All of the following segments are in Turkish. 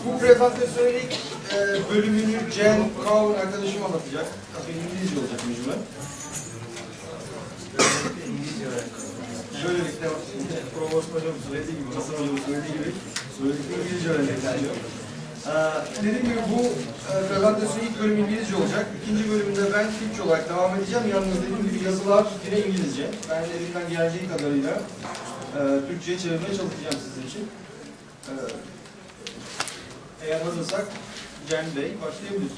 Bu prezentasyonun ilk bölümünü Cowan arkadaşım anlatacak. Tabii İngilizce olacak mecburen. Böylelikle Provost hocam söylediği gibi, Hasan hocam söylediği gibi söyledikleri İngilizce öğrenmek istiyor. Dediğim gibi bu prezentasyonun ilk bölümü İngilizce olacak. İkinci bölümünde ben Türkçe olarak devam edeceğim. Yalnız dediğim gibi yazılar yine İngilizce. Ben elimden geldiği kadarıyla Türkçe'ye çevirmeye çalışacağım sizin için. Eğer hazırsak Cem Bey başlayabiliriz.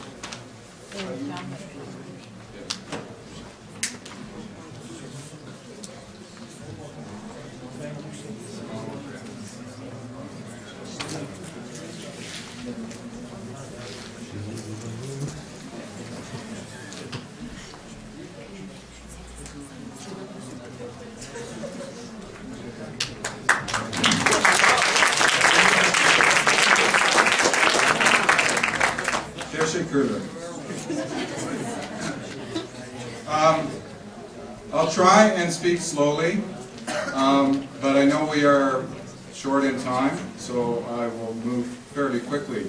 I'll try and speak slowly, but I know we are short in time, so I will move fairly quickly.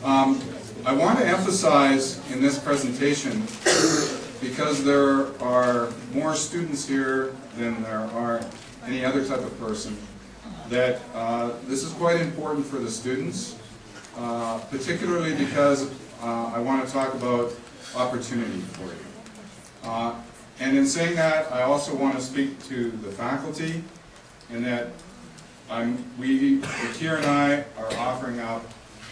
I want to emphasize in this presentation, because there are more students here than there are any other type of person, that this is quite important for the students, particularly because I want to talk about opportunity for you. And in saying that, I also want to speak to the faculty, in that Bekir and I are offering up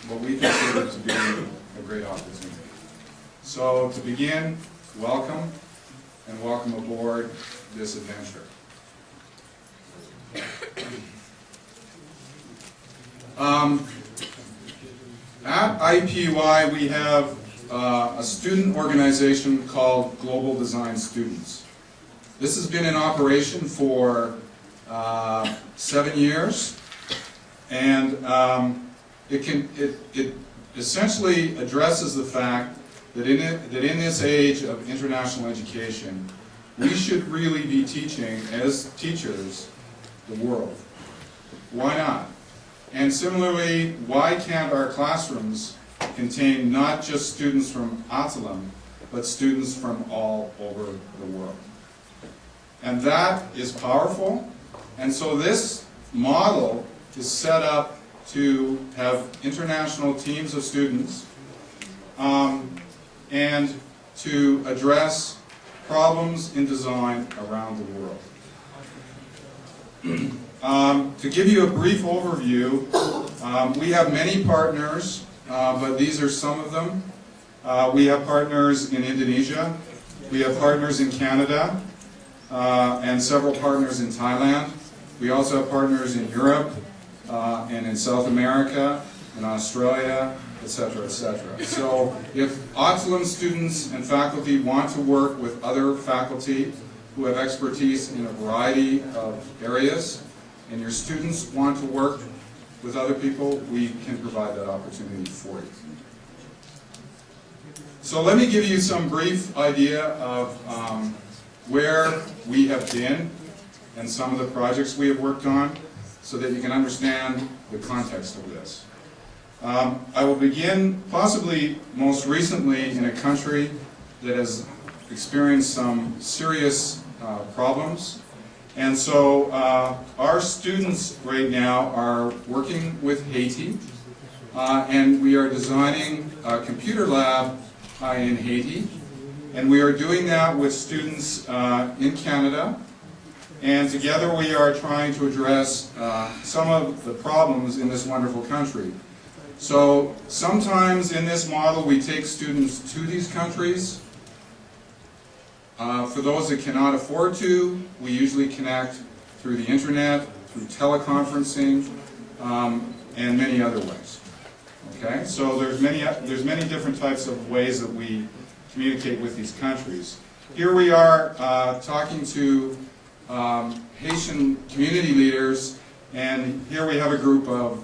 what we consider to be a great opportunity. So to begin, welcome, and welcome aboard this adventure. At IPUI, we have a student organization called Global Design Students. This has been in operation for 7 years, and it essentially addresses the fact that in this age of international education, we should really be teaching, as teachers, the world. Why not? And similarly, why can't our classrooms contain not just students from Atılım, but students from all over the world? And that is powerful. And so this model is set up to have international teams of students and to address problems in design around the world. To give you a brief overview, we have many partners, but these are some of them. We have partners in Indonesia, we have partners in Canada, and several partners in Thailand. We also have partners in Europe, and in South America, in Australia, etc., etc. So if Atılım students and faculty want to work with other faculty who have expertise in a variety of areas, and your students want to work with other people, we can provide that opportunity for you. So let me give you some brief idea of where we have been and some of the projects we have worked on, so that you can understand the context of this. I will begin possibly most recently in a country that has experienced some serious problems. And so our students right now are working with Haiti, and we are designing a computer lab in Haiti. And we are doing that with students in Canada. And together we are trying to address some of the problems in this wonderful country. So sometimes in this model we take students to these countries. For those that cannot afford to, we usually connect through the internet, through teleconferencing, and many other ways. Okay, so there's many different types of ways that we communicate with these countries. Here we are talking to Haitian community leaders, and here we have a group of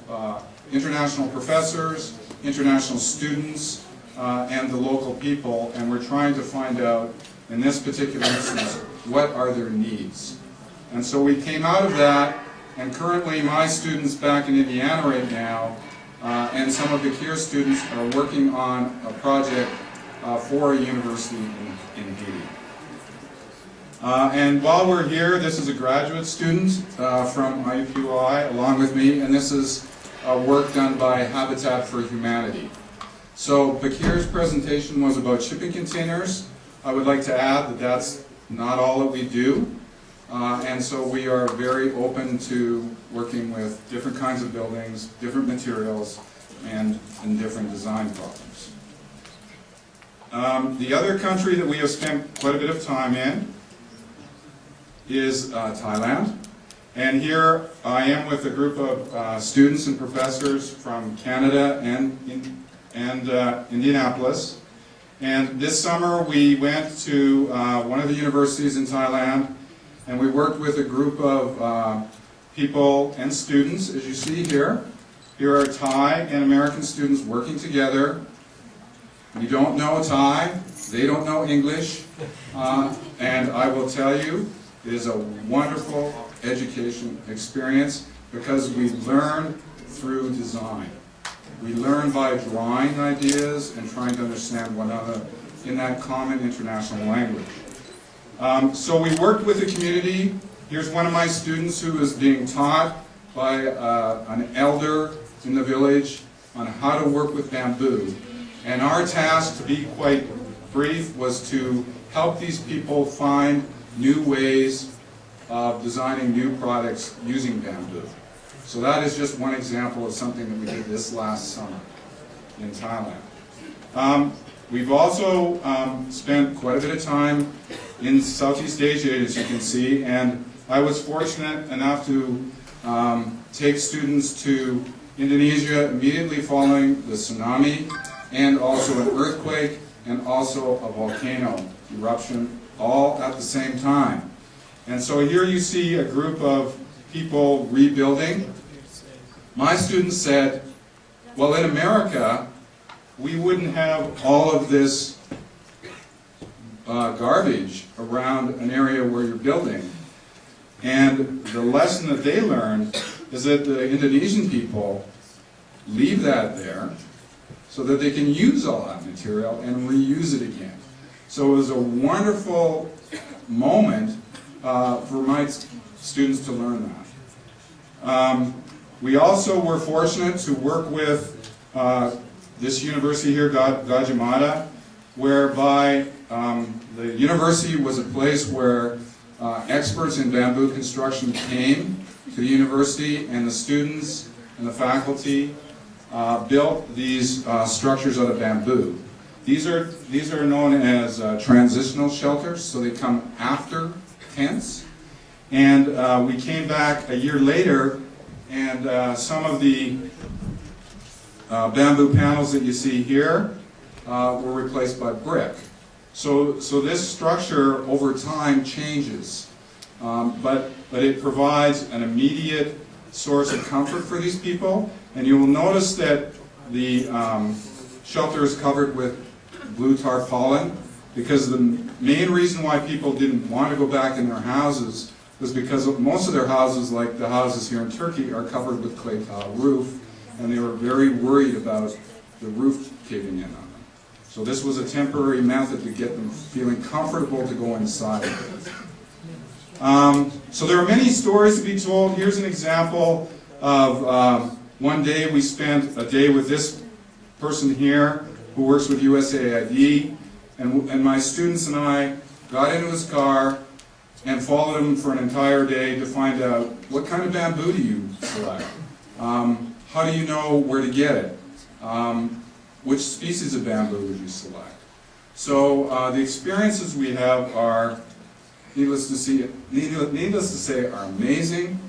international professors, international students, and the local people, and we're trying to find out, in this particular instance, what are their needs. And so we came out of that, and currently my students back in Indiana right now and some of Bekir's students are working on a project for a university in Haiti. And while we're here, this is a graduate student from IUPUI along with me, and this is work done by Habitat for Humanity. So Bekir's presentation was about shipping containers. I would like to add that that's not all that we do, and so we are very open to working with different kinds of buildings, different materials, and different design problems. The other country that we have spent quite a bit of time in is Thailand. And here I am with a group of students and professors from Canada and Indianapolis. And this summer we went to one of the universities in Thailand, and we worked with a group of people and students, as you see here. Here are Thai and American students working together. We don't know Thai, they don't know English, and I will tell you, it is a wonderful education experience because we learn through design. We learn by drawing ideas and trying to understand one another in that common international language. So we worked with the community. Here's one of my students who is being taught by an elder in the village on how to work with bamboo. And our task, to be quite brief, was to help these people find new ways of designing new products using bamboo. So that is just one example of something that we did this last summer in Thailand. We've also spent quite a bit of time in Southeast Asia, as you can see, and I was fortunate enough to take students to Indonesia immediately following the tsunami, and also an earthquake, and also a volcano eruption, all at the same time. And so here you see a group of people rebuilding. My students said, well, in America, we wouldn't have all of this garbage around an area where you're building. And the lesson that they learned is that the Indonesian people leave that there so that they can use all that material and reuse it again. So it was a wonderful moment for my students to learn that. We also were fortunate to work with this university here, Gajah Mada, whereby the university was a place where experts in bamboo construction came to the university, and the students and the faculty built these structures out of bamboo. These are known as transitional shelters, so they come after tents. And we came back a year later, and some of the bamboo panels that you see here were replaced by brick. So this structure over time changes, but it provides an immediate source of comfort for these people. And you will notice that the shelter is covered with blue tarpaulin, because the main reason why people didn't want to go back in their houses was because most of their houses, like the houses here in Turkey, are covered with clay tile roof, and they were very worried about the roof caving in on them. So this was a temporary method to get them feeling comfortable to go inside. So there are many stories to be told. Here's an example of one day we spent a day with this person here who works with USAID, and my students and I got into his car and followed him for an entire day to find out what kind of bamboo do you select, how do you know where to get it, which species of bamboo would you select. So the experiences we have are, needless to say, are amazing,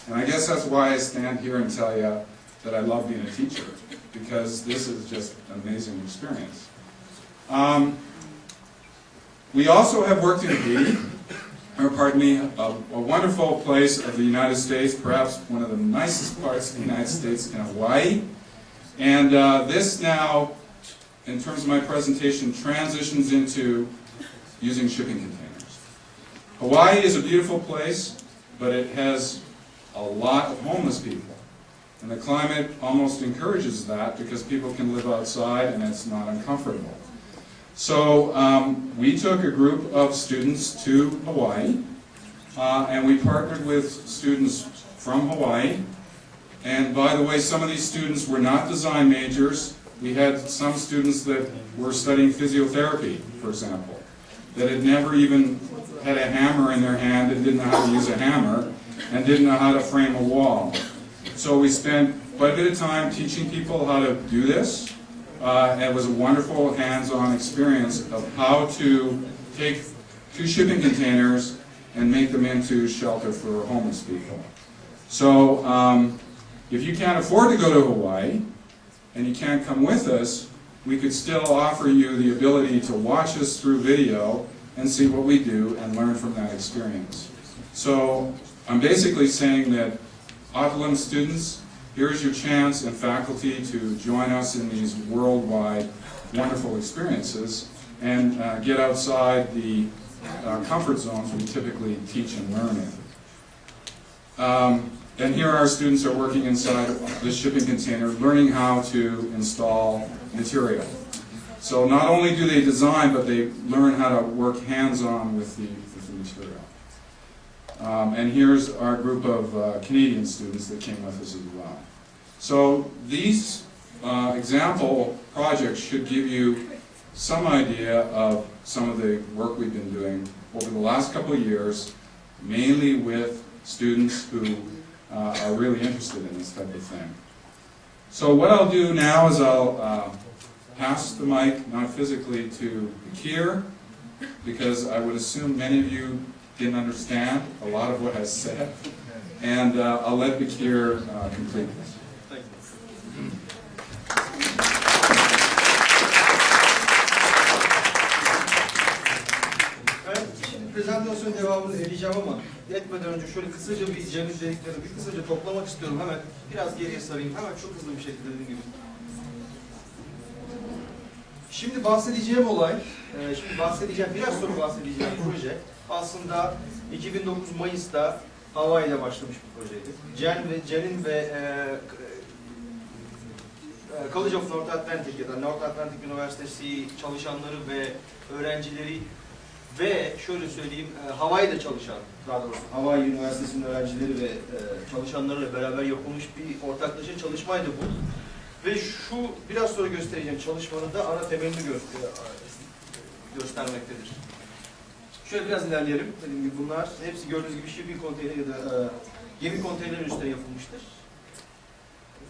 and I guess that's why I stand here and tell you that I love being a teacher, because this is just an amazing experience. We also have worked in Haiti, or pardon me, a wonderful place of the United States, perhaps one of the nicest parts of the United States, in Hawaii. And this now, in terms of my presentation, transitions into using shipping containers. Hawaii is a beautiful place, but it has a lot of homeless people. And the climate almost encourages that because people can live outside and it's not uncomfortable. So we took a group of students to Hawaii, and we partnered with students from Hawaii. And by the way, some of these students were not design majors. We had some students that were studying physiotherapy, for example, that had never even had a hammer in their hand and didn't know how to use a hammer and didn't know how to frame a wall. So we spent quite a bit of time teaching people how to do this. It was a wonderful hands-on experience of how to take 2 shipping containers and make them into shelter for homeless people. So if you can't afford to go to Hawaii and you can't come with us, we could still offer you the ability to watch us through video and see what we do and learn from that experience. So I'm basically saying that Atılım students, here's your chance and faculty to join us in these worldwide wonderful experiences and get outside the comfort zones we typically teach and learn in. And here our students are working inside the shipping container, learning how to install material. So not only do they design, but they learn how to work hands-on with the material. And here's our group of Canadian students that came with us as well. So these example projects should give you some idea of some of the work we've been doing over the last couple of years, mainly with students who are really interested in this type of thing. So what I'll do now is I'll pass the mic, not physically, to Bekir, because I would assume many of you didn't understand a lot of what I said, and I'll let Bekir complete this. Prezentasyon devamını edeceğim ama etmeden önce şöyle kısaca bir Cengiz dediklerini bir kısaca toplamak istiyorum. Hemen biraz geriye sarayım. Hemen çok hızlı bir şekilde dediğim gibi. Şimdi bahsedeceğim olay, biraz sonra bahsedeceğim proje aslında 2009 Mayıs'ta Hawaii'de başlamış bir projeydi. Cen'in ve College of North Atlantic ya da North Atlantic Üniversitesi çalışanları ve öğrencileri ve şöyle söyleyeyim, Hawaii'de çalışan, daha doğrusu Hawaii Üniversitesi'nin öğrencileri ve çalışanlarıyla beraber yapılmış bir ortaklaşa çalışmaydı bu. Ve şu biraz sonra göstereceğim çalışmanın da ana temelini göstermektedir. Şöyle biraz ilerleyelim. Dediğim gibi bunlar hepsi gördüğünüz gibi shipping konteyner ya da gemi konteyner üstüne yapılmıştır.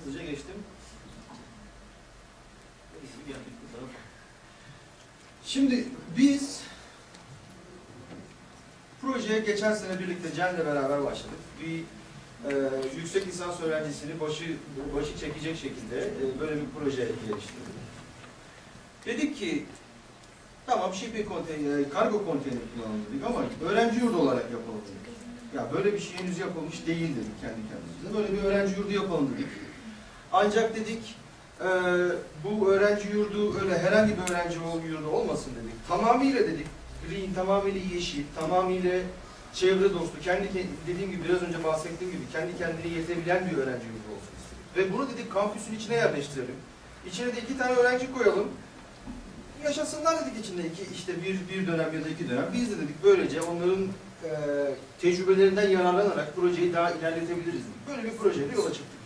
Hızlıca geçtim. Şimdi biz projeye geçen sene birlikte Cen'le beraber başladık. Bir yüksek lisans öğrencisini başı çekecek şekilde böyle bir proje geliştirdik. Dedik ki tamam shipping konteyner, kargo konteyner kullanalım dedik ama öğrenci yurdu olarak yapalım dedik. Ya böyle bir şey henüz yapılmış değil dedik kendi kendimize. Böyle bir öğrenci yurdu yapalım dedik. Ancak dedik bu öğrenci yurdu öyle herhangi bir öğrenci yurdu olmasın dedik. Tamamıyla dedik green, tamamıyla yeşil, tamamıyla çevre dostu, dediğim gibi biraz önce bahsettiğim gibi kendi kendine yetebilen bir öğrenci yurdu olsun istedik. Ve bunu dedik kampüsün içine yerleştirelim. İçine de 2 tane öğrenci koyalım. Yaşasınlar dedik içinde işte bir dönem ya da 2 dönem. Biz de dedik böylece onların tecrübelerinden yararlanarak projeyi daha ilerletebiliriz dedik. Böyle bir projeyle yola çıktık.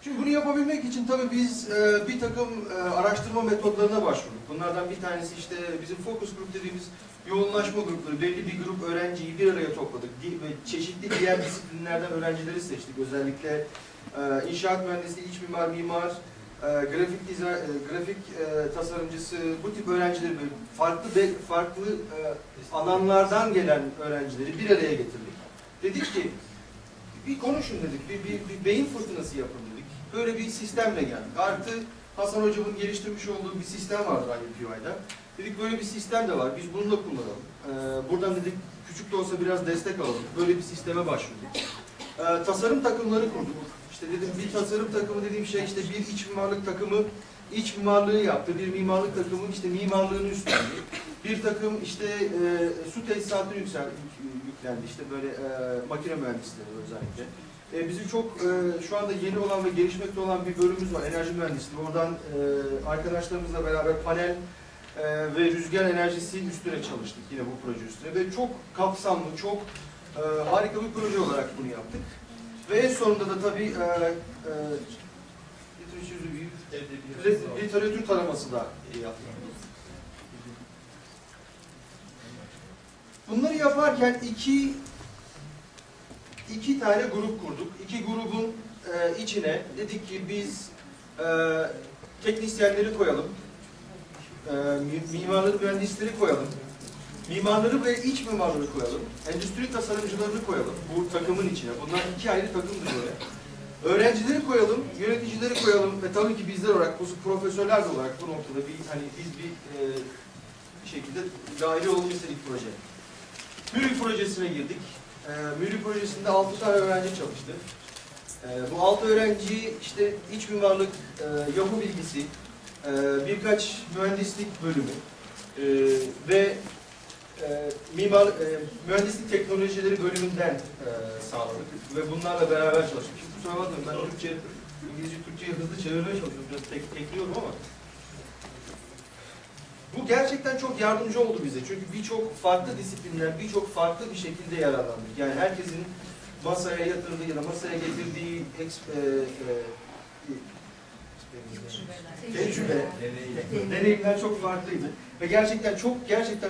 Şimdi bunu yapabilmek için tabii biz bir takım araştırma metotlarına başvurduk. Bunlardan bir tanesi işte bizim focus group dediğimiz yoğunlaşma grupları. Belli bir grup öğrenciyi bir araya topladık. Çeşitli diğer disiplinlerden öğrencileri seçtik. Özellikle inşaat mühendisliği, iç mimar, grafik tasarımcısı, bu tip öğrencileri farklı alanlardan gelen öğrencileri bir araya getirdik. Dedik ki bir konuşun dedik, bir beyin fırtınası yapın dedik. Böyle bir sistemle geldik. Artı Hasan hocamın geliştirmiş olduğu bir sistem vardı IUPUI'da. Dedik böyle bir sistem de var, biz bunu da kullanalım. Buradan dedik küçük de olsa biraz destek alalım. Böyle bir sisteme başvurduk. Tasarım takımları kurduk. İşte dedim bir tasarım takımı dediğim şey işte bir iç mimarlık takımı iç mimarlığı yaptı. Bir mimarlık takımı işte mimarlığını üstlendi. Bir takım işte su tesisatını eklendi. İşte böyle makine mühendisleri özellikle. Bizim çok şu anda yeni olan ve gelişmekte olan bir bölümümüz var, enerji mühendisliği. Oradan arkadaşlarımızla beraber panel ve rüzgar enerjisi üstüne çalıştık yine bu proje üstüne. Ve çok kapsamlı, çok harika bir proje olarak bunu yaptık. Ve en sonunda da tabii literatür taraması da yaptık. Bunları yaparken iki tane grup kurduk. İki grubun içine dedik ki biz teknisyenleri koyalım, mimarları, mühendisleri koyalım, mimarları ve iç mimarları koyalım, endüstri tasarımcılarını koyalım bu takımın içine. Bunlar iki ayrı takımdır böyle. Öğrencileri koyalım, yöneticileri koyalım ve tabii ki bizler olarak, bu profesörler de olarak bu noktada biz bir şekilde dahil olalım istedik proje. Müri projesine girdik. Müri projesinde 6 tane öğrenci çalıştı. Bu 6 öğrenci işte iç mimarlık, yapı bilgisi, birkaç mühendislik bölümü ve mühendislik teknolojileri bölümünden sağladık ve bunlarla beraber çalıştık. Şimdi kusura bakmayın, ben İngilizce Türkçe'ye hızlı çevirmeye çalışıyorum. Biraz tekliyorum ama bu gerçekten çok yardımcı oldu bize. Çünkü birçok farklı disiplinler, birçok farklı bir şekilde yararlandık. Yani herkesin masaya yatırdığı ya da masaya getirdiği tecrübe, deneyimler çok farklıydı. Ve gerçekten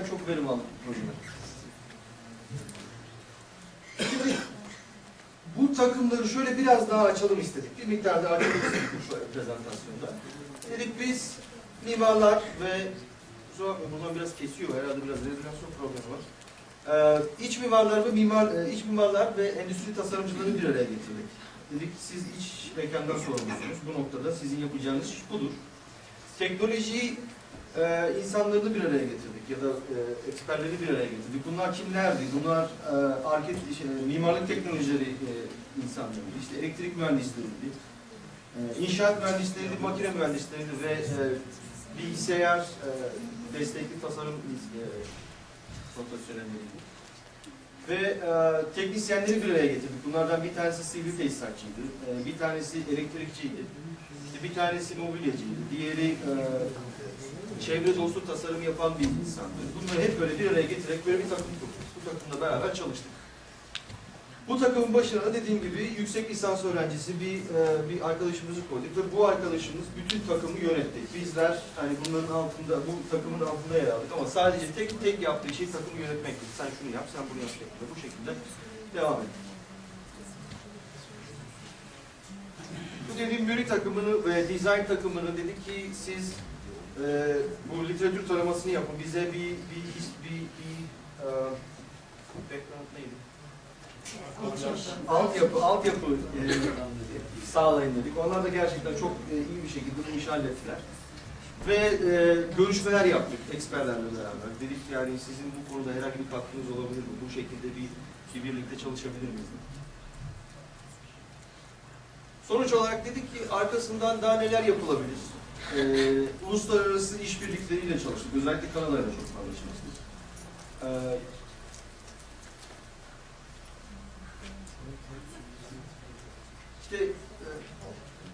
çok verim aldık bu projeden. Şimdi bu takımları şöyle biraz daha açalım istedik. Bir miktar daha açalım istedik bu prezentasyonda. Dedik biz mimarlar ve buradan biraz kesiyor, herhalde biraz rezonasyon problemi var. İç mimarlar ve endüstri tasarımcılarını bir araya getirdik. Dedik siz iç mekandan sorumlusunuz. Bu noktada sizin yapacağınız iş budur. Teknoloji insanlarını bir araya getirdik ya da eksperleri bir araya getirdik. Bunlar kimlerdi? Bunlar mimarlık teknolojileri insanlarıydı. İşte elektrik mühendisleriydi. İnşaat mühendisleriydi, makine mühendisleriydi ve bilgisayar destekli tasarım profesyonelleriydi. Ve teknisyenleri bir araya getirdik. Bunlardan bir tanesi sivri tesisatçıydı, bir tanesi elektrikçiydi, işte bir tanesi mobilyacıydı, diğeri çevre dostu tasarım yapan bir insandı. Bunları hep böyle bir araya getirerek böyle bir takım kurduk. Bu takımla beraber çalıştık. Bu takımın başına da dediğim gibi yüksek lisans öğrencisi bir arkadaşımızı koyduk ve bu arkadaşımız bütün takımı yönetti. Bizler hani bunların altında, bu takımın altında yer aldık ama sadece tek yaptığı şey takımı yönetmekti. Sen şunu yap, sen bunu yap şeklinde. Bu şekilde devam ettik. Bu dediğim müri takımını ve dizayn takımını dedik ki siz bu literatür taramasını yapın. Bize background neydi? Altyapı sağlayın dedik. Onlar da gerçekten çok iyi bir şekilde bu işi hallettiler. Ve görüşmeler yaptık eksperlerle beraber. Dedik yani sizin bu konuda herhangi bir katkınız olabilir mi? Bu şekilde birlikte çalışabilir miyiz? Sonuç olarak dedik ki arkasından daha neler yapılabilir? Uluslararası işbirlikleriyle çalıştık. Özellikle Kanada'yla çok fazla çalıştık. İşte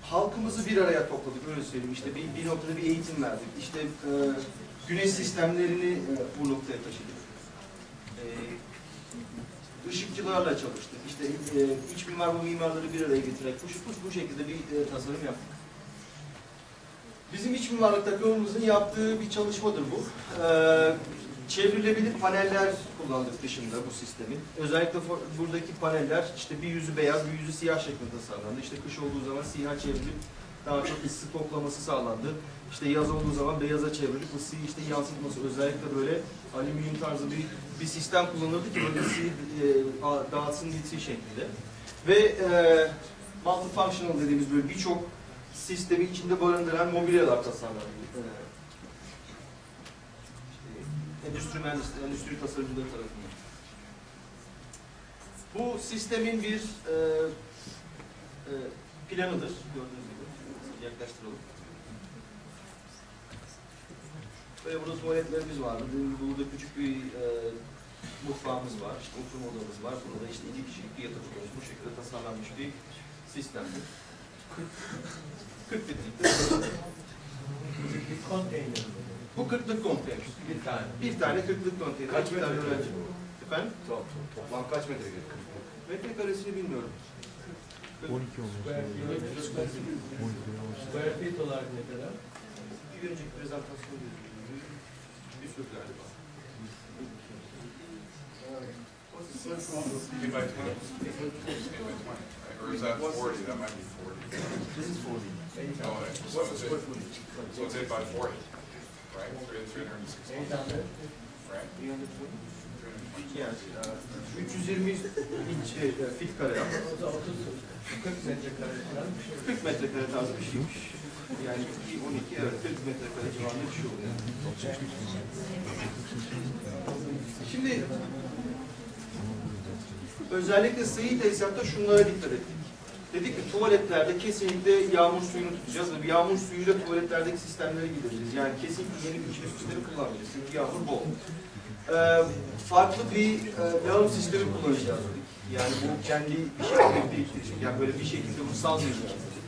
halkımızı bir araya topladık, öyle söyleyeyim. İşte bir noktada bir eğitim verdik. İşte güneş sistemlerini bu noktaya taşıdık. Işıkçılarla çalıştık. İşte iç mimar ve mimarları bir araya getirerek bu şekilde bir tasarım yaptık. Bizim iç mimarlık takımımızın yaptığı bir çalışmadır bu. Çevrilebilir paneller kullandık dışında bu sistemin. Özellikle buradaki paneller işte bir yüzü beyaz, bir yüzü siyah şeklinde tasarlandı. İşte kış olduğu zaman siyah çevrilip daha çok ısı toplaması sağlandı. İşte yaz olduğu zaman beyaza çevrilip ısıyı işte yansıtması, özellikle böyle alüminyum tarzı bir sistem kullanıldı ki böyle ısıyı dağıtsın gitsin şeklinde. Ve multifunctional dediğimiz böyle birçok sistemi içinde barındıran mobilyalar tasarlandı. Endüstri tasarımcıları tarafından. Bu sistemin bir planıdır. Gördüğünüz gibi. Yaklaştıralım. Böyle burada tuvaletlerimiz vardı. Burada küçük bir mutfağımız var, işte oturma odamız var. Burada işte 2 kişilik bir yatak odamız. Bu şekilde tasarlanmış bir sistemdir. 40 litrelik. Bu 40'lık konteyner. Bir tane 40'lık konteyner. Kaç metre öğrenci? Efendim? Toplam kaç metrekare? Metrekaresini bilmiyorum. 12 olmuş. Square feet olarak ne kadar? Bir önceki prezentasyon bir sürü galiba. Maybe by 20. Maybe by 20. Or is that 40? That might be 40. This is 40. No, so it's 8 by 40, right? 360. 800. Right? Yani 320 inç fit kare. O da 40 metrekare falan bir şey. 40 metrekare tarzı bir şeymiş. Yani 12, evet 40 metrekare civarında bir şey oluyor. Şimdi özellikle sıhhi tesisatta şunlara dikkat ettik. Dedik ki tuvaletlerde kesinlikle yağmur suyunu tutacağız ve yağmur suyuyla tuvaletlerdeki sistemleri gidereceğiz. Yani kesinlikle yeni bir içme sistemi kullanmayacağız. Çünkü yağmur bol. Farklı bir yağmur sistemi kullanacağız dedik. Yani bu kendi bir şekilde biriktirecek. Yani böyle bir şekilde bunu salmayacağız dedik.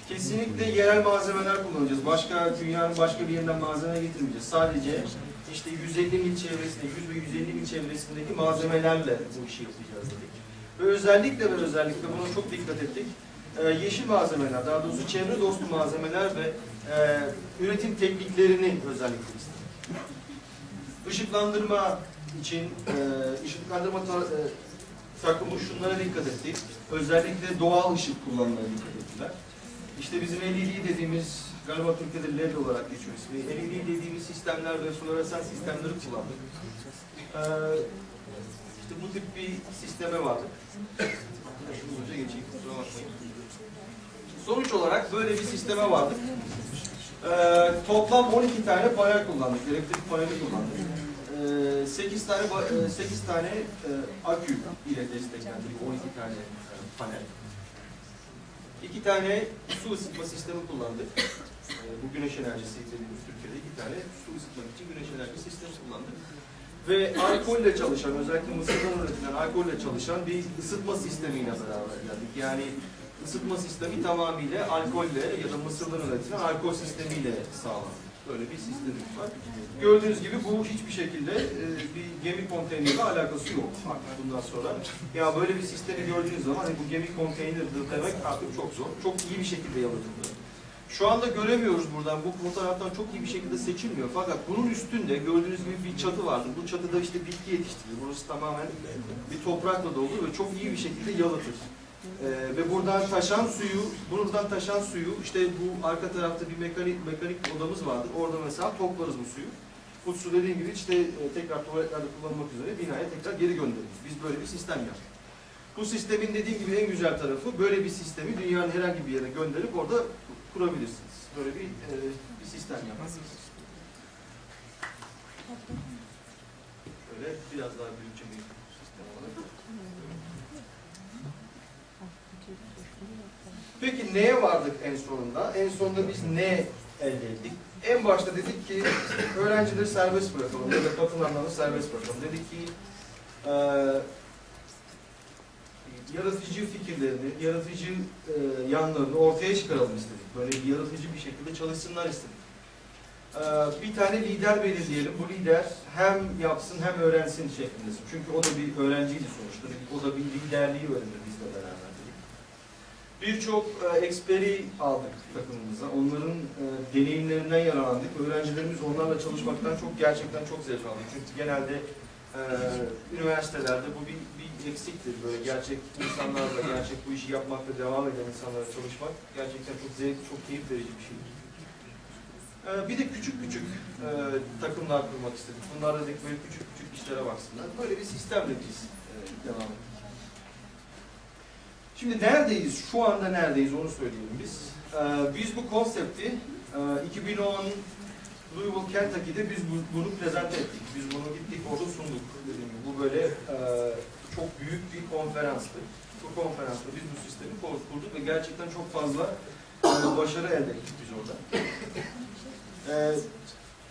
Kesinlikle yerel malzemeler kullanacağız. Başka dünyanın başka bir yerinden malzeme getirmeyeceğiz. Sadece işte 150 mil çevresinde, 100 ve 150 mil çevresindeki malzemelerle bu işi yapacağız dedik. Ve özellikle buna çok dikkat ettik. Yeşil malzemeler, daha doğrusu çevre dostu malzemeler ve üretim tekniklerini özellikle istedik. Işıklandırma için, ışıklandırma takımı şunlara dikkat ettik. Özellikle doğal ışık kullanımına dikkat ettiler. İşte bizim LED dediğimiz, galiba Türkiye'de LED olarak geçiyor ismi. LED dediğimiz sistemler ve floresan sistemleri kullandık. İşte bu tip bir sisteme vardık. Hızlıca geçeyim, kusura bakmayın. Sonuç olarak böyle bir sisteme vardık. Toplam 12 tane panel kullandık, elektrik paneli kullandık. 8 tane akü ile desteklendik, 12 tane panel. 2 tane su ısıtma sistemi kullandık. Bu güneş enerjisi dediğimiz Türkiye'de 2 tane su ısıtmak için güneş enerji sistemi kullandık. Ve alkolle çalışan, özellikle Mısır'dan üretilen alkolle çalışan bir ısıtma sistemiyle beraber geldik. Yani ısıtma sistemi tamamıyla alkolle ya da Mısır'dan üretilen alkol sistemiyle sağlandı. Böyle bir sistemimiz var. Gördüğünüz gibi bu hiçbir şekilde bir gemi konteyneriyle alakası yok bundan sonra. Ya böyle bir sistemi gördüğünüz zaman hani bu gemi konteyneridir demek artık çok zor. Çok iyi bir şekilde yalıtıldı. Şu anda göremiyoruz buradan, bu fotoğraftan çok iyi bir şekilde seçilmiyor. Fakat bunun üstünde gördüğünüz gibi bir çatı vardır. Bu çatıda işte bitki yetiştirilir. Burası tamamen bir toprakla dolu ve çok iyi bir şekilde yalıtır. Ve buradan taşan suyu, işte bu arka tarafta bir mekanik odamız vardır. Orada mesela toplarız bu suyu. Bu su dediğim gibi işte tekrar tuvaletlerde kullanılmak üzere binaya tekrar geri göndeririz. Biz böyle bir sistem yaptık. Bu sistemin dediğim gibi en güzel tarafı, böyle bir sistemi dünyanın herhangi bir yere gönderip orada kurabilirsiniz. Böyle bir sistem yapmak. Böyle biraz daha büyükçe bir sistem olarak. Peki neye vardık en sonunda? En sonunda biz ne elde ettik? En başta dedik ki öğrencileri serbest bırakalım ya da katılanları serbest bırakalım. Dedik ki yaratıcı fikirlerini, yaratıcı yanlarını ortaya çıkaralım istedik. Böyle bir yaratıcı bir şekilde çalışsınlar istedik. Bir tane lider belirleyelim. Bu lider hem yapsın hem öğrensin şeklindesin. Çünkü o da bir öğrenciydi sonuçta. O da bir liderliği öğrenir bizle beraber dedik. Birçok eksperi aldık takımımıza. Onların deneyimlerinden yararlandık. Öğrencilerimiz onlarla çalışmaktan gerçekten çok zevk aldık. Çünkü genelde üniversitelerde bu bir eksiktir. Böyle gerçek insanlarla, gerçek bu işi yapmakla devam eden insanlarla çalışmak gerçekten çok zevkli, çok keyif verici bir şeydir. Bir de küçük takımlar kurmak istedik. Bunlar dedik böyle küçük işlere baksınlar. Böyle bir sistemle biz devam ettik. Şimdi neredeyiz? Şu anda neredeyiz? Onu söyleyelim biz. Biz bu konsepti 2010 Louisville, Kentucky'de biz bunu prezente ettik. Biz bunu gittik orada sunduk. Bu böyle çok büyük bir konferanstı. Bu konferansta biz bu sistemi kurduk ve gerçekten çok fazla başarı elde ettik biz orada.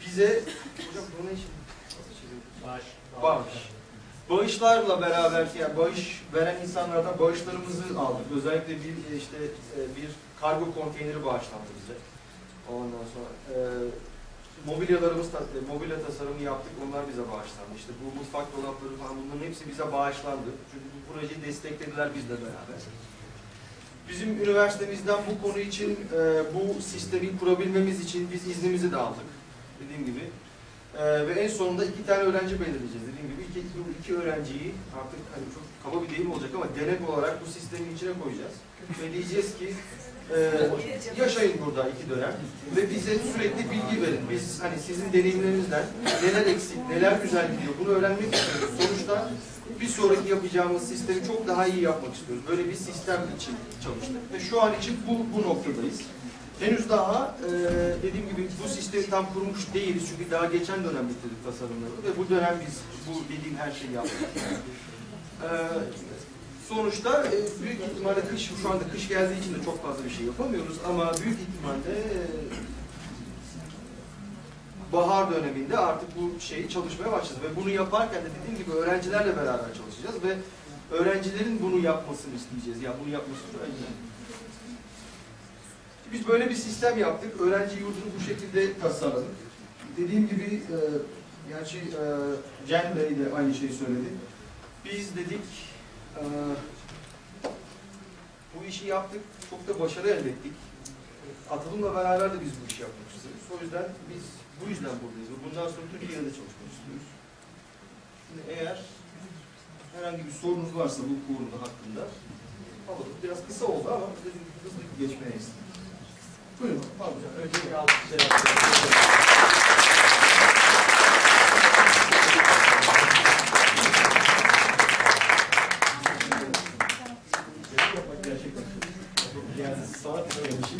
Bize hocam donation bağış. Bağışlarla beraber, yani bağış veren insanlardan bağışlarımızı aldık. Özellikle bir kargo konteyneri bağışlandı bize. Ondan sonra mobilya tasarımı yaptık, onlar bize bağışlandı. İşte bu mutfak dolapları falan, bunların hepsi bize bağışlandı. Çünkü bu projeyi desteklediler bizle beraber. Bizim üniversitemizden bu konu için, bu sistemi kurabilmemiz için biz iznimizi de aldık. Dediğim gibi. Ve en sonunda 2 tane öğrenci belirleyeceğiz. Dediğim gibi iki öğrenciyi artık hani çok kaba bir deyim olacak ama denek olarak bu sistemin içine koyacağız. Ve diyeceğiz ki yaşayın burada 2 dönem ve bize sürekli bilgi verin. Biz hani sizin deneyimlerinizden neler eksik, neler güzel gidiyor bunu öğrenmek istiyoruz. Sonuçta bir sonraki yapacağımız sistemi çok daha iyi yapmak istiyoruz. Böyle bir sistem için çalıştık ve şu an için bu noktadayız. Henüz daha dediğim gibi bu sistemi tam kurmuş değiliz çünkü daha geçen dönem bitirdik tasarımları ve bu dönem biz bu dediğim her şeyi yaptık. Sonuçta büyük ihtimalle şu anda kış geldiği için de çok fazla bir şey yapamıyoruz ama büyük ihtimalle bahar döneminde artık bu şeyi çalışmaya başlayacağız ve bunu yaparken de dediğim gibi öğrencilerle beraber çalışacağız ve öğrencilerin bunu yapmasını isteyeceğiz. Yani bunu yapmasını öğrenciler. Biz böyle bir sistem yaptık. Öğrenci yurdunu bu şekilde tasarladık. Dediğim gibi gerçi Cengiz de aynı şeyi söyledi. Biz dedik bu işi yaptık. Çok da başarı elde ettik. Atılımla beraber de biz bu işi yapmak istiyoruz. O yüzden biz bu yüzden buradayız. Bundan sonra Türkiye'de de çalışmak istiyoruz. Şimdi eğer herhangi bir sorunuz varsa bu konu hakkında alalım. Biraz kısa oldu ama dediğim gibi hızlı geçmeye istedim. Buyurun. Pardon. Öncelikle alkışlar. Gerçekten. Yani sanat böyle bir şey.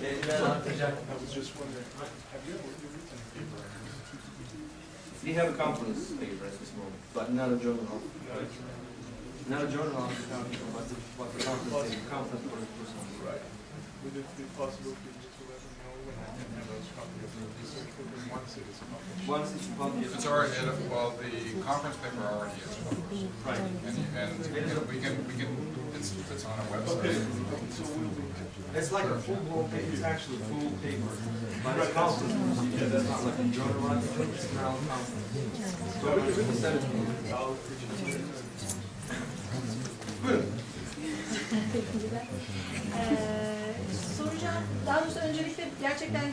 Elinden artacak. We have a conference paper at this moment, but not a journal article. Not a journal article, but the conference for the Right. Would it be possible to let them know when I can have those copies of the research paper once it is published? once it's published? It's already, well, the conference paper already is published. Right. And we can, it's on our website. It's like a full-blown paper. It's actually a full paper. But it's conference procedure. That's not like a journal article. It's now a conference. So we can send it to you. Buyurun. Soracağım, daha doğrusu öncelikle gerçekten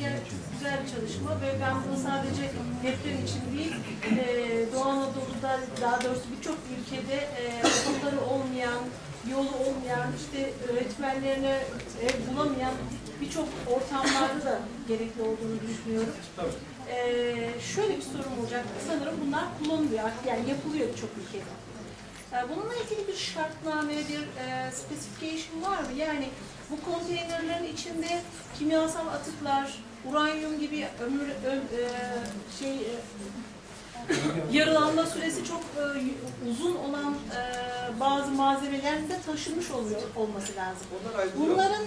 güzel bir çalışma ve ben bunu sadece deprem için değil, Doğu Anadolu'da, daha doğrusu birçok ülkede okulları olmayan, yolu olmayan, işte öğretmenlerine bulamayan birçok ortamlarda da gerekli olduğunu düşünüyorum. Şöyle bir sorum olacak, sanırım bunlar kullanılıyor, yani yapılıyor birçok ülkede. Bununla ilgili bir şartname, bir specification var mı? Yani bu konteynerlerin içinde kimyasal atıklar, uranyum gibi yarılanma süresi çok uzun olan bazı malzemelerin de taşınmış olması lazım. Bunların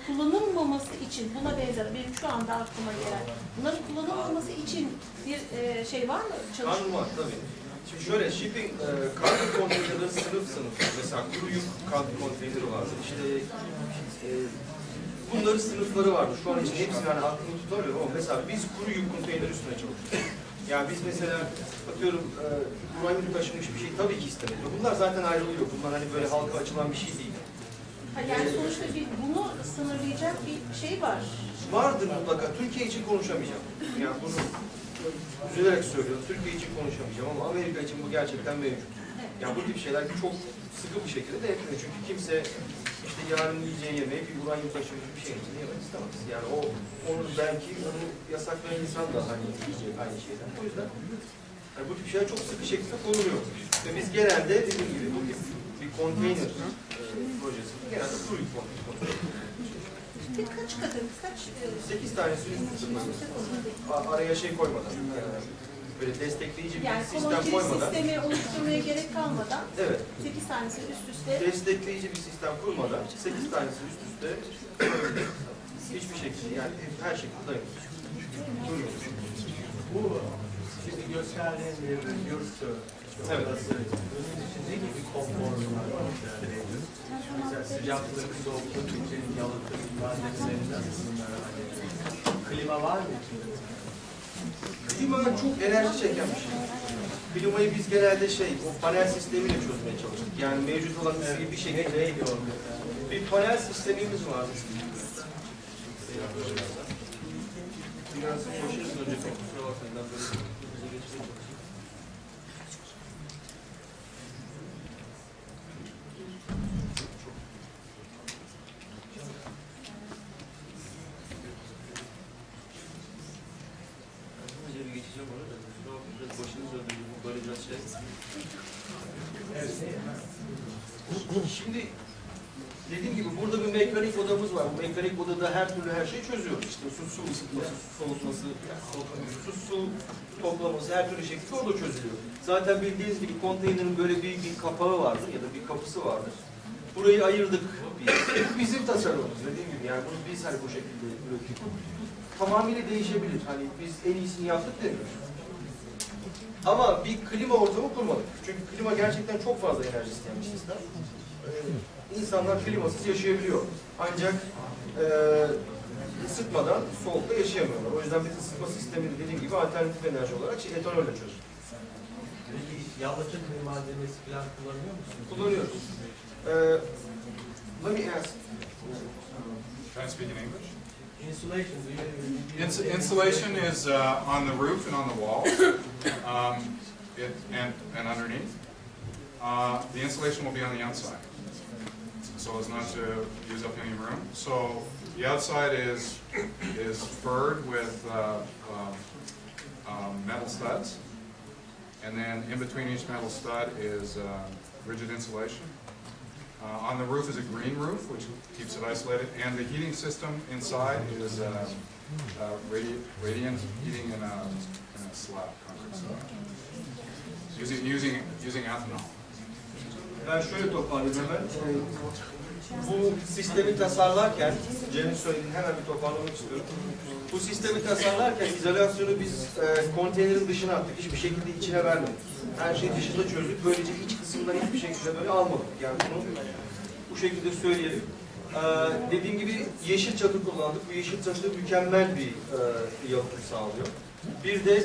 kullanılmaması için, buna benzer, benim şu anda aklıma gelen, bunların kullanılmaması için bir şey var mı? Kanun var tabii. Şimdi şöyle, shipping, kargo konteynerleri sınıf. Mesela kuru yük kargo konteyneri vardır. İşte bunların sınıfları vardır. Şu an için hepsini hani aklımda tutamıyorum ama mesela biz kuru yük konteyneri üstüne çalışıyoruz. Yani biz mesela atıyorum uranyum taşınmış bir şey tabii ki istemeyiz. Bunlar zaten ayrılıyor. Bunlar hani böyle halka açılan bir şey değil. Yani sonuçta bunu sınırlayacak bir şey var. Vardır mutlaka. Türkiye için konuşamayacağım. Yani bunu üzülerek söylüyorum. Türkiye için konuşamayacağım ama Amerika için bu gerçekten mevcut. Yani bu tip şeyler çok sıkı bir şekilde de yapmıyor. Çünkü kimse işte yarın yiyeceği yemeği bir uranyum taşımış bir şey için yemek istemez. Yani onu belki onu yasaklayan insan da hani yiyecek aynı şeyden. O yüzden yani bu tip şeyler çok sıkı şekilde konuluyor. Ve biz genelde dediğim gibi bu tip bir konteyner projesi genelde kuru yük konteyner. Kaç kadın, kaç? 8 tanesi araya şey koymadan, böyle destekleyici bir yani sistem koymadan. Sistemi oluşturmaya gerek kalmadan, evet. 8 tanesi üst üste. Destekleyici bir sistem kurmadan 8 tanesi üst üste hiçbir şekilde yani her şekilde dayanır. Bu Şimdi gösterdiğin bir yurttu. Evet. Orası. Bunun içinde gibi konforlu var. Mesela sıcaklık, soğukluk için yalıtım malzemelerinden bunlar klima var mı içinde? Klima çok enerji çeken bir şey. Klimayı biz genelde o panel sistemiyle çözmeye çalıştık. Yani mevcut olan bir şekilde Neydi o? bir panel sistemimiz var. Biraz koşuyoruz önce, kusura bakmayın. Ben böyle hızlı geçmeye çalışayım. Hızlıca bir geçeceğim orada. Kusura bakmayın. Biraz başınız döndü. Böyle biraz Şimdi dediğim gibi burada bir mekanik odamız var. Bu mekanik odada her türlü her şeyi çözüyoruz. İşte su ısıtması, su soğutması, su toplaması her türlü şekilde orada çözülüyor. Zaten bildiğiniz gibi konteynerin böyle bir kapağı vardır ya da bir kapısı vardır. Burayı ayırdık biz. Bu bizim tasarımımız dediğim gibi. Yani bunu biz bu şekilde ürettik. Tamamıyla değişebilir. Hani biz en iyisini yaptık demiyoruz. Ama bir klima ortamı kurmadık. Çünkü klima gerçekten çok fazla enerji isteyen bir sistem. İnsanlar klimasız yaşayabiliyor. Ancak ısıtmadan soğukta yaşayamıyorlar. O yüzden biz ısıtma sistemini dediğim gibi alternatif enerji olarak etanolle çözdük. Peki yalıtım malzemesi falan kullanıyor musunuz? Kullanıyoruz. Let me ask. Can I speak in English? Insulation. Insulation is on the roof and on the walls, and underneath. The insulation will be on the outside, so as not to use up any room. So the outside is furred with metal studs, and then in between each metal stud is rigid insulation. On the roof is a green roof, which keeps it isolated, and the heating system inside is radiant heating in a slab, concrete slab, using ethanol. Ben şöyle toparlayayım hemen. Bu sistemi tasarlarken, Cem'in söylediğini hemen bir toparlamak istiyorum. Bu sistemi tasarlarken izolasyonu biz konteynerin dışına attık. Hiçbir şekilde içine vermedik. Her şeyi dışında çözdük. Böylece iç kısımdan hiçbir şekilde böyle almadık. Yani bunu bu şekilde söyleyelim. Dediğim gibi yeşil çatı kullandık. Bu yeşil çatı mükemmel bir yalıtım sağlıyor. Bir de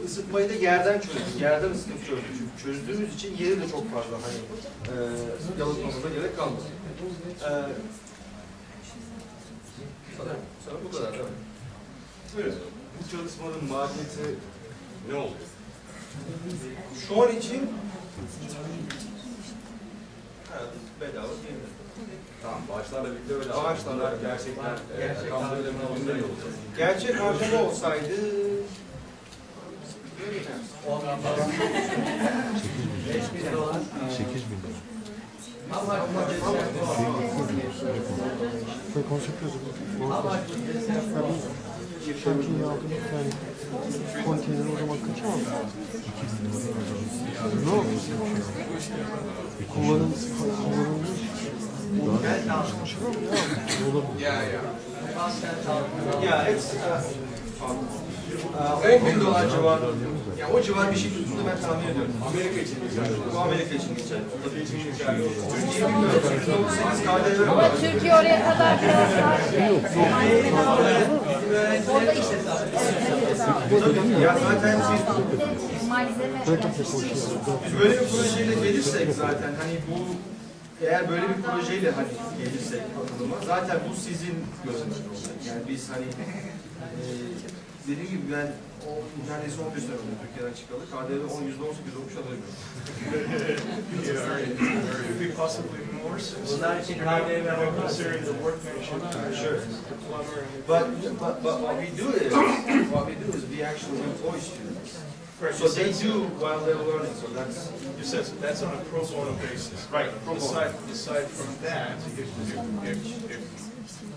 ısıtmayı da yerden çözdük. Yerden ısıtıp çözdük. Çünkü çözdüğümüz için yeri de çok fazla yalıtmamıza gerek kalmadı. Sana bu kadar değil mi? Buyurun. Bu çalışmanın maliyeti ne oldu? Şu an için bedava değil mi? Tamam, bağışlarla birlikte öyle. Bağışlarla gerçekten rakamda ödemin alındığı yol olacak. Gerçek harcama olsaydı 10'dan fazla. 5.000 dolar. 8.000 dolar. How much would this have Konsept yazıyor. How much would this have Şarkıyı aldım bir tane. Konteyner o zaman kaç aldı? 2.000 dolar. Ne kullanılmış. Ya $10.000 civarı. Ya o civar bir şey tuttuğunu ben tahmin ediyorum. Amerika için geçerli. Bu Amerika için geçerli. Türkiye bilmiyorum. %18 KDV Ama var. Türkiye oraya kadar biraz daha malzeme alıyor. Orada işte Tabii ya zaten malzeme biz böyle bir projeyle gelirsek zaten hani bu eğer böyle bir projeyle hani gelirsek atılıma zaten bu sizin gözünüzde olacak. Yani biz hani dediğim gibi ben neredeyse 15 sene oldu Türkiye'den çıkalı. KDV %18 olmuş alıyorum. Could be possibly more since Bunlar için you're not KDV considering the workmanship, Sure. the plumber, and But what we do is we actually employ students. So they do while they're learning. So that's you said that's on a pro bono basis. Right, pro bono. Aside from that, if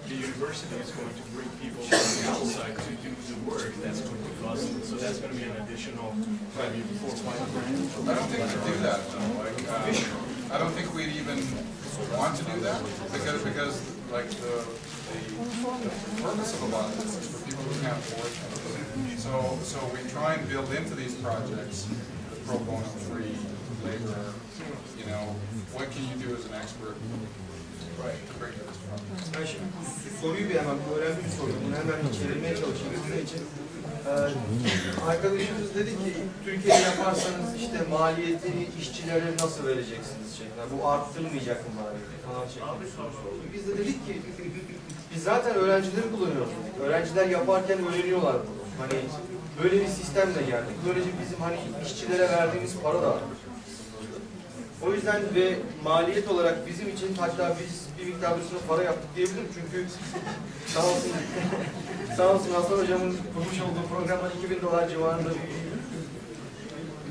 the university is going to bring people from the outside to do the work, that's going to cost them. So that's going to be an additional maybe $4 or $5 grand. I don't think we'd do that though. I don't think we'd even want to do that because like the purpose of a lot of this is for people who can't afford it. So we try and build into these projects the pro bono free labor. You know, what can you do as an expert, right, to bring to this project? Ben şimdi soruyu bir hemen önemli bir soru. Bunu hemen çevirmeye çalışayım sizin için. Arkadaşımız dedi ki Türkiye'de yaparsanız işte maliyetini işçilere nasıl vereceksiniz şeklinde. Bu arttırmayacak mı maliyeti falan şeklinde bir soru sordu. Biz de dedik ki biz zaten öğrencileri kullanıyoruz dedik. Öğrenciler yaparken öğreniyorlar bunu. Hani böyle bir sistemle geldik. Böylece bizim hani işçilere verdiğimiz para da arttı. O yüzden ve maliyet olarak bizim için hatta biz bir miktar üstüne para yaptık diyebilirim çünkü sağ olsun Hasan Hocam'ın kurmuş olduğu programdan $2000 civarında bir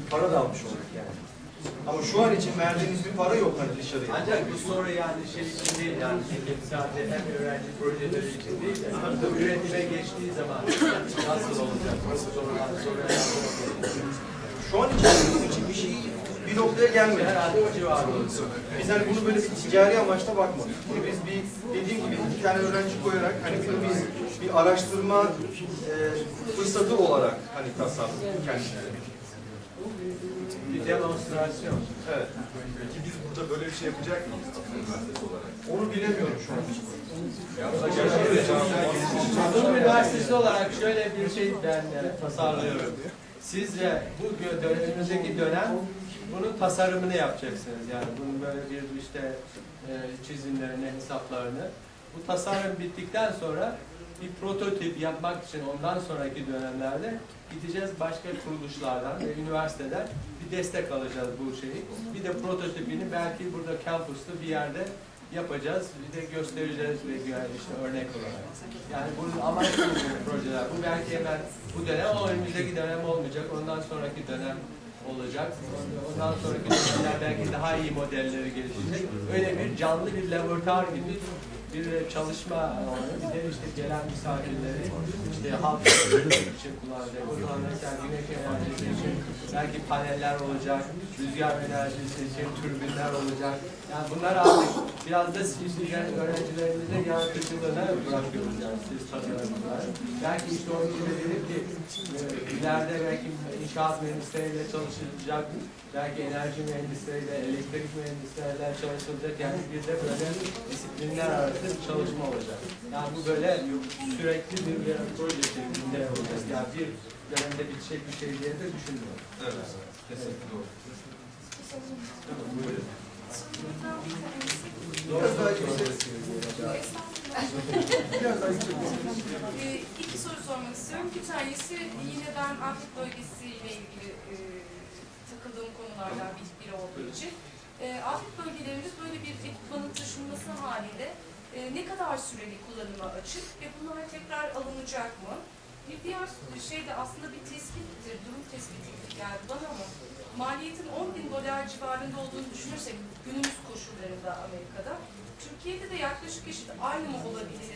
para da almış olduk yani. Ama şu an için verdiğimiz bir para yok hani dışarıya. Ancak bu soru yani şey için değil yani sadece hem öğrenci projeleri için değil de üretime geçtiği zaman nasıl olacak? Nasıl şu an için bizim için bir şey bir noktaya gelmedi. Herhalde o civarı olacak. Biz hani bunu böyle bir ticari amaçla bakmadık. Bunu biz bir dediğim gibi 2 tane öğrenci koyarak hani bunu biz bir araştırma fırsatı olarak hani tasarladık kendimize. Bir demonstrasyon. Evet. Peki biz burada böyle bir şey yapacak mıyız üniversitesi olarak? Onu bilemiyorum şu an için. Çadır Üniversitesi olarak şöyle bir şey ben tasarlıyorum. Sizce bu önümüzdeki dönem bunun tasarımını yapacaksınız. Yani bunun böyle bir işte çizimlerini, hesaplarını. Bu tasarım bittikten sonra bir prototip yapmak için ondan sonraki dönemlerde gideceğiz başka kuruluşlardan ve üniversiteden bir destek alacağız bu şeyi. Bir de prototipini belki burada kampüste bir yerde yapacağız, bir de göstereceğiz ve işte örnek olarak. Yani bunun amaçlı projeler. Bu belki hemen bu dönem ama önümüzdeki dönem olmayacak. Ondan sonraki dönem olacak. Ondan sonraki dönemler belki daha iyi modelleri gelişecek. Öyle bir canlı bir laboratuvar gibi bir çalışma alanı. Bir de işte gelen misafirleri işte halk için kullanacak. O zaman mesela güneş enerjisi için belki paneller olacak, rüzgar enerjisi için türbinler olacak. Yani bunlar artık biraz da yani öğrencilerimize yaratıcılığına bırakıyoruz yani siz tasarımcılar. Belki işte onun gibi dedik ki ileride belki inşaat mühendisleriyle çalışılacak, belki enerji mühendisleriyle, elektrik mühendisleriyle çalışılacak. Yani bir de böyle disiplinler arası bir çalışma olacak. Yani bu böyle sürekli bir proje şeklinde olacak. Yani bir dönemde bitecek bir şey diye de düşünmüyorum. Evet. Kesinlikle doğru. İki soru sormak istiyorum. Bir tanesi yine ben afet bölgesiyle ilgili takıldığım konulardan biri olduğu için. Afet bölgelerimiz böyle bir ekipmanın taşınması halinde ne kadar süreli kullanıma açık ve bunlar tekrar alınacak mı? Bir diğer şey de aslında bir tespittir, durum tespiti geldi bana ama maliyetin $10.000 civarında olduğunu düşünürsek günümüz koşullarında Amerika'da, Türkiye'de de yaklaşık eşit aynı mı olabilir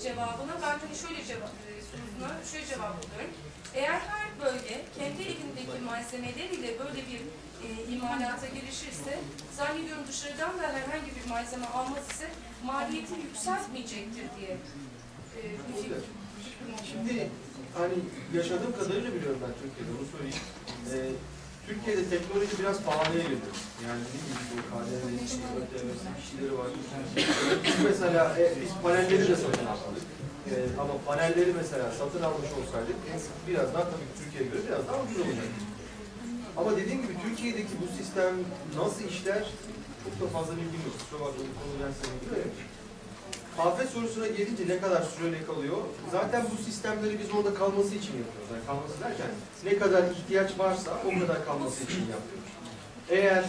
cevabına ben hani sorusuna şöyle cevap buluyorum. Eğer her bölge kendi elindeki malzemeleriyle böyle bir imalata girişirse, zannediyorum dışarıdan da herhangi bir malzeme almaz ise maliyeti yükseltmeyecektir diye Şimdi hani yaşadığım kadarıyla biliyorum ben Türkiye'de, onu söyleyeyim. Türkiye'de teknoloji biraz pahalıya geliyor. Yani ne gibi bu KDV'si, ÖTV'si, bir şeyleri var. Biz mesela biz panelleri de satın aldık. Ama panelleri mesela satın almış olsaydık biraz daha tabii Türkiye'ye göre biraz daha ucuz olacak. Ama dediğim gibi Türkiye'deki bu sistem nasıl işler çok da fazla bilgim yok. Kusura bakmayın, bu konuyu ben size bilmiyorum. Afet sorusuna gelince ne kadar süreli kalıyor? Zaten bu sistemleri biz orada kalması için yapıyoruz. Yani kalması derken ne kadar ihtiyaç varsa o kadar kalması için yapıyoruz. Eğer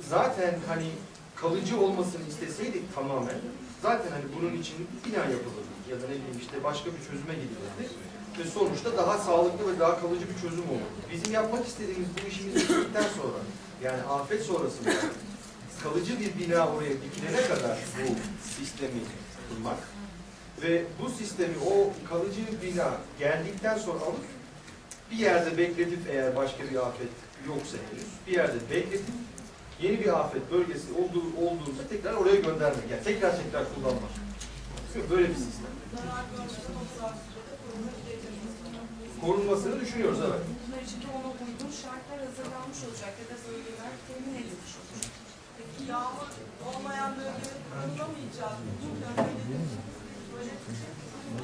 zaten hani kalıcı olmasını isteseydik tamamen zaten hani bunun için bina yapılırdı ya da ne bileyim işte başka bir çözüme gidilirdi. Ve sonuçta daha sağlıklı ve daha kalıcı bir çözüm olurdu. Bizim yapmak istediğimiz bu işimizi bittikten sonra yani afet sonrasında kalıcı bir bina oraya dikilene kadar bu sistemi kurmak ve bu sistemi o kalıcı bina geldikten sonra alıp bir yerde bekletip eğer başka bir afet yoksa henüz bir yerde bekletip yeni bir afet bölgesi olduğunda tekrar oraya göndermek. Yani tekrar kullanmak. Yok, böyle bir sistem. Korunmasını düşünüyoruz, evet. Bunlar için de ona uygun şartlar hazırlanmış olacak ya da bölgeler temin edilmiş olacak. Peki yağmur olmayan bölgenin kullanılamayacak. Böyle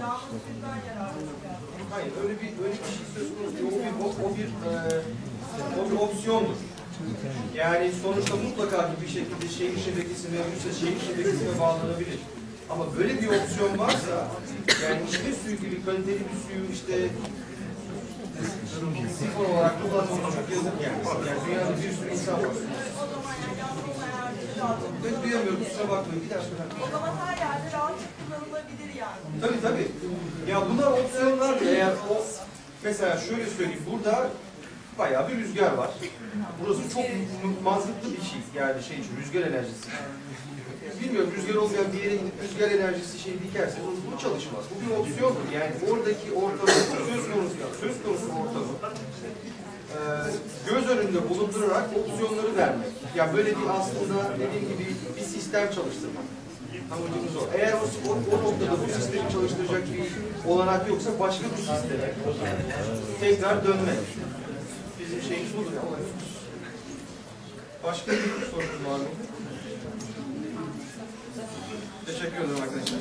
yağmur suyundan yararlanacak. Hayır, öyle bir şey söz konusu değil. O bir opsiyondur. Yani sonuçta mutlaka ki bir şekilde şehir şebekesine, şehir şebekesine bağlanabilir. Ama böyle bir opsiyon varsa, yani içme suyu gibi kaliteli bir suyu işte sifon olarak kullanmamız çok yazık yani. Yani dünyada bir sürü insan var. O zaman yani yağmur olmayan yerde rahatlıkla Ben duyamıyorum, kusura bakmayın. Bir dakika. O zaman her yerde rahatlıkla kullanılabilir yani. Tabii. Ya bunlar opsiyonlar. Eğer o, mesela şöyle söyleyeyim, burada bayağı bir rüzgar var. Burası çok mantıklı bir şey, yani şey için, rüzgar enerjisi. Bilmiyorum, rüzgar olmayan bir yere gidip rüzgar enerjisi dikerseniz bu çalışmaz. Bu bir opsiyondur. Yani oradaki ortamı, söz konusu ortamı göz önünde bulundurarak opsiyonları vermek. Yani böyle bir aslında dediğim gibi bir sistem çalıştırmak. Amacımız o. Eğer o noktada bu sistemi çalıştıracak bir olanak yoksa başka bir sisteme tekrar dönmek. Bizim şeyimiz budur. Başka bir sorunuz var mı? Teşekkür ederim arkadaşlar.